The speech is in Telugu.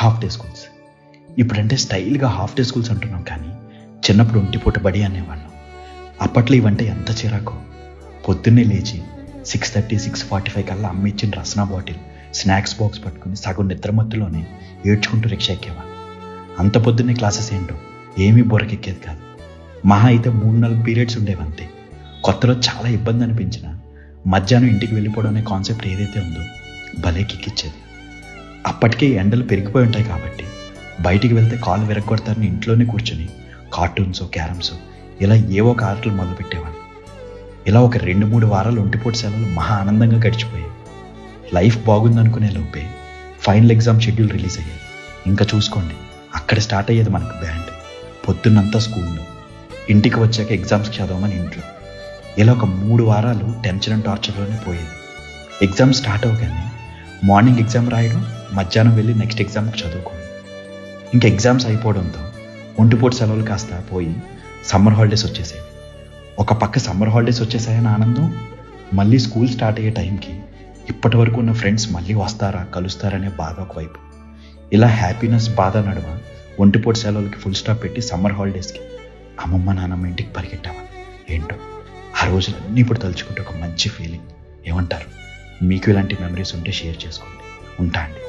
Half day schools. ఇప్పుడంటే స్టైల్గా హాఫ్ డే స్కూల్స్ అంటున్నాం, కానీ చిన్నప్పుడు ఒంటిపూట బడి అనేవాళ్ళం. అప్పట్లో ఇవంటే ఎంత చిరాకో. పొద్దున్నే లేచి 6:30, 6:45 కల్లా అమ్మ ఇచ్చిన రసనా బాటిల్, స్నాక్స్ బాక్స్ పట్టుకుని సగం నిద్రమత్తులోనే ఏడ్చుకుంటూ రిక్షా ఎక్కేవాళ్ళం. అంత పొద్దున్నే క్లాసెస్ ఏంటో ఏమీ బుర్రకెక్కేది కాదు. మహా అయితే 3-4 పీరియడ్స్ ఉండేవంతే. కొత్తలో చాలా ఇబ్బంది అనిపించిన మధ్యాహ్నం ఇంటికి వెళ్ళిపోవడం అనే కాన్సెప్ట్ ఏదైతే ఉందో భలే కిక్కిచ్చేది. అప్పటికే ఎండలు పెరిగిపోయి ఉంటాయి కాబట్టి బయటికి వెళ్తే కాళ్ళు విరగొడతారని ఇంట్లోనే కూర్చొని కార్టూన్స్, క్యారమ్స్ ఇలా ఏవో ఒక ఆటలు మొదలుపెట్టేవాళ్ళు. ఇలా ఒక 2-3 వారాలు ఒంటిపూట సెలవులు మహా ఆనందంగా గడిచిపోయాయి. లైఫ్ బాగుందనుకునే లోపే ఫైనల్ ఎగ్జామ్ షెడ్యూల్ రిలీజ్ అయ్యేది. ఇంకా చూసుకోండి, అక్కడ స్టార్ట్ అయ్యేది మనకు బ్యాండ్. పొద్దున్నంతా స్కూల్లో, ఇంటికి వచ్చాక ఎగ్జామ్స్కి చదవమని ఇంట్లో. ఇలా ఒక 3 వారాలు టెన్షన్ అండ్ టార్చర్లోనే పోయేది. ఎగ్జామ్ స్టార్ట్ అవ్వగానే మార్నింగ్ ఎగ్జామ్ రాయడం, మధ్యాహ్నం వెళ్ళి నెక్స్ట్ ఎగ్జామ్కి చదువుకోవడం. ఇంకా ఎగ్జామ్స్ అయిపోవడంతో ఒంటిపూట సెలవులు కాస్త పోయి సమ్మర్ హాలిడేస్ వచ్చేసాయి. ఒక పక్క సమ్మర్ హాలిడేస్ వచ్చేసాయని ఆనందం, మళ్ళీ స్కూల్ స్టార్ట్ అయ్యే టైంకి ఇప్పటి వరకు ఉన్న ఫ్రెండ్స్ మళ్ళీ వస్తారా, కలుస్తారనే బాధ ఒకవైపు. ఇలా హ్యాపీనెస్, బాధ నడుమ ఒంటిపూట సెలవులకి ఫుల్ స్టాప్ పెట్టి సమ్మర్ హాలిడేస్కి అమ్మమ్మ నాన్నమ్మ ఇంటికి పరిగెట్టామని. ఏంటో ఆ రోజులన్నీ ఇప్పుడు తలుచుకుంటే ఒక మంచి ఫీలింగ్. ఏమంటారు? మీకు ఇలాంటి మెమరీస్ ఉంటే షేర్ చేసుకోండి. ఉంటా అండి.